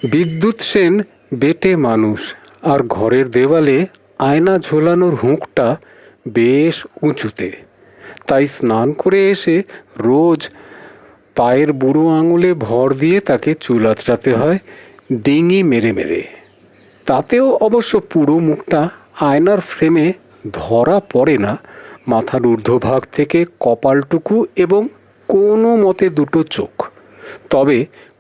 বিদ্যুৎ সেন বেটে মানুষ, আর ঘরের দেওয়ালে আয়না ঝোলানোর হুঁকটা বেশ উঁচুতে। তাই স্নান করে এসে রোজ পায়ের বুড়ো আঙুলে ভর দিয়ে তাকে চুল আঁচড়াতে হয় ডিঙি মেরে মেরে। তাতেও অবশ্য পুরো মুখটা আয়নার ফ্রেমে ধরা পড়ে না, মাথার ঊর্ধ্বভাগ থেকে কপালটুকু এবং কোনো মতে দুটো চোখ। তবে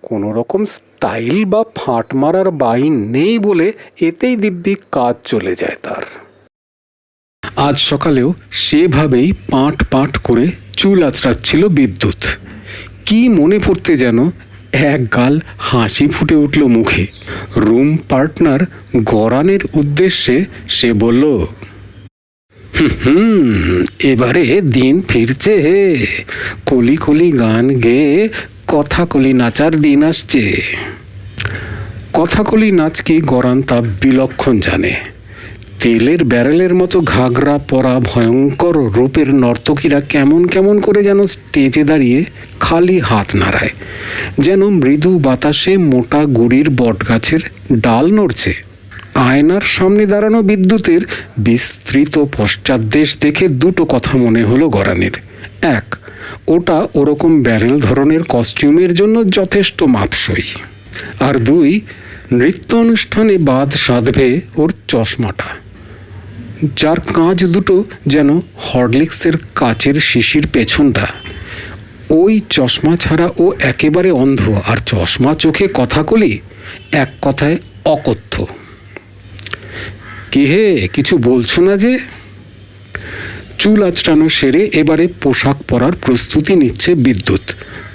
কোনো রকম স্টাইল বা ফাঁট মারার বাইন নেই বলে এতেই দিব্যি কাজ চলে যায় তার। আজ সকালেও সেভাবেই পাঁট পাঁট করে চুল আঁচড়াচ্ছিল বিদ্যুৎ। কি মনে পড়তে যেন এক গাল হাসি ফুটে উঠল মুখে। রুম পার্টনার গরানের উদ্দেশ্যে সে বলল, এবারে দিন ফিরছে, কলি কলি গান গেয়ে কথাকলি নাচার দিন আসছে। কথাকলি নাচ কি গরান তা বিলক্ষণ জানে। তেলের ব্যারেলের মতো ঘাগরা পরা ভয়ঙ্কর রূপের নর্তকীরা কেমন কেমন করে যেন স্টেজে দাঁড়িয়ে খালি হাত নাড়ায়, যেন মৃদু বাতাসে মোটা গুড়ির বটগাছের ডাল নড়ছে। আয়নার সামনে দাঁড়ানো বিদ্যুতের বিস্তৃত পশ্চাৎদেশ দেখে দুটো কথা মনে হলো গরানের। এক, ওটা ওরকম ব্যারেল ধরনের কস্টিউমের জন্য যথেষ্ট মাপসই। আর দুই, নৃত্য অনুষ্ঠানে বাদ সাধবে ওর চশমাটা, যার কাঁচ দুটো যেন হরলিক্সের কাচের শিশির পেছনটা। ওই চশমা ছাড়া ও একেবারে অন্ধ, আর চশমা চোখে কথাকলি, এক কথায় অকথ্য। কি হে, কিছু বলছো না যে? চুল আঁচড়ানো সেরে এবারে পোশাক পরার প্রস্তুতি নিচ্ছে বিদ্যুৎ।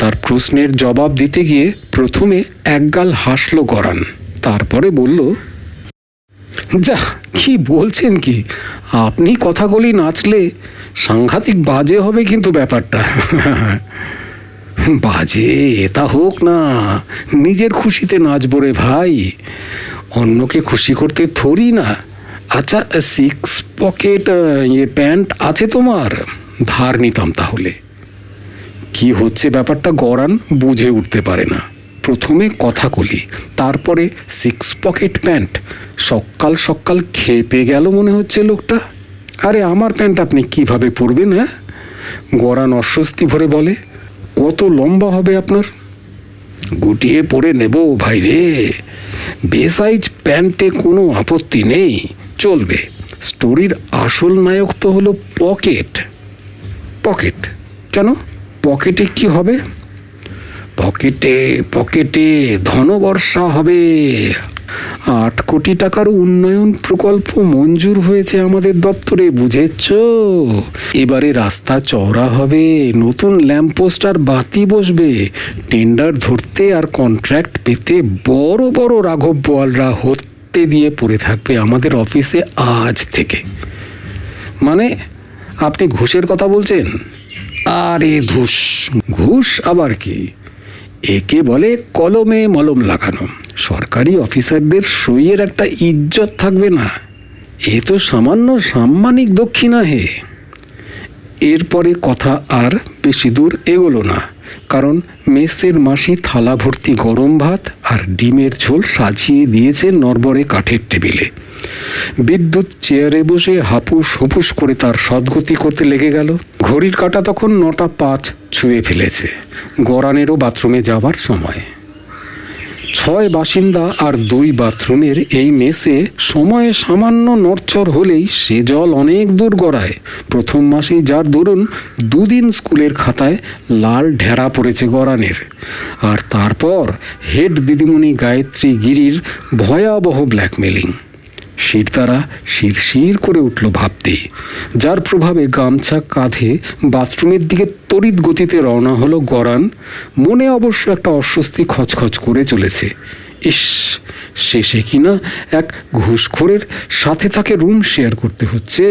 তার প্রশ্নের জবাব দিতে গিয়ে প্রথমে একগাল হাসলো গরান, তারপরে বলল, যা কি বলছেন কি, আপনি কথাগুলি নাচলে সাংঘাতিক বাজে হবে কিন্তু ব্যাপারটা। বাজে তা হোক না, নিজের খুশিতে নাচবো রে ভাই, অন্যকে খুশি করতে থরি না। আচ্ছা, 6 পকেট প্যান্ট আছে তোমার? ধার নিতাম তাহলে। কি হচ্ছে ব্যাপারটা গরান বুঝে উঠতে পারে না। প্রথমে কথাকলি, তারপরে 6 পকেট প্যান্ট। সকাল সকাল খেপে গেল মনে হচ্ছে লোকটা। আরে আমার প্যান্ট আপনি কিভাবে পরবেন? হ্যাঁ, গরান অস্বস্তি ভরে বলে। কত লম্বা হবে আপনার? গুটিয়ে পরে নেব ভাই রে, বেসাইজ প্যান্টে কোনো আপত্তি নেই, চলবে। স্টোরির আসল নায়ক তো হলো পকেট। পকেট কেন? পকেটে কি হবে? পকেটে পকেটে ধনবর্ষা হবে। 8 কোটি টাকার উন্নয়ন প্রকল্প মঞ্জুর হয়েছে আমাদের দপ্তরে, বুঝেছ? এবারে রাস্তা চওড়া হবে, নতুন ল্যাম্পপোস্ট আর বাতি বসবে। টেন্ডার ধরতে আর কন্ট্রাক্ট পেতে বড় বড় রাঘব বোয়ালরা হতে দিয়ে পড়ে থাকবে আমাদের অফিসে আজ থেকে। মানে আপনি ঘুষের কথা বলছেন? আরে ধুস, ঘুষ আবার কি? একে বলে কলমে মলম লাগানো। সরকারি অফিসারদের সইয়ের একটা ইজ্জত থাকবে না? এ তো সামান্য সাম্মানিক দক্ষিণা হে। এরপরে কথা আর বেশি দূর এগোলো না, কারণ মেসের মাসি থালা ভর্তি গরম ভাত আর ডিমের ঝোল সাজিয়ে দিয়েছে নড়বড়ে কাঠের টেবিলে। বিদ্যুৎ চেয়ারে বসে হাপুস হুপুস করে তার সদ্গতি করতে লেগে গেল। ঘড়ির কাঁটা তখন 9টা 5 ছুঁয়ে ফেলেছে। গরানেরও বাথরুমে যাবার সময়। 6 বাসিন্দা আর 2 বাথরুমের এই মেসে সময়ে সামান্য নড়চড় হলেই সে জল অনেক দূর গড়ায়। প্রথম মাসেই যার দরুন 2 দিন স্কুলের খাতায় লাল ঢেরা পড়েছে গরানের। আর তারপর হেড দিদিমণি গায়ত্রী গিরির ভয়াবহ ব্ল্যাকমেলিং। শিরদাঁড়া শিরশির করে উঠল ভাবতেই, যার প্রভাবে গামছা কাঁধে বাথরুমের দিকে তড়িৎ গতিতে রওনা হলো গরান। মনে অবশ্য একটা অস্বস্তি খচখচ করে চলেছে। ইস, শেষে কিনা এক ঘুষখোরের সাথে তাকে রুম শেয়ার করতে হচ্ছে।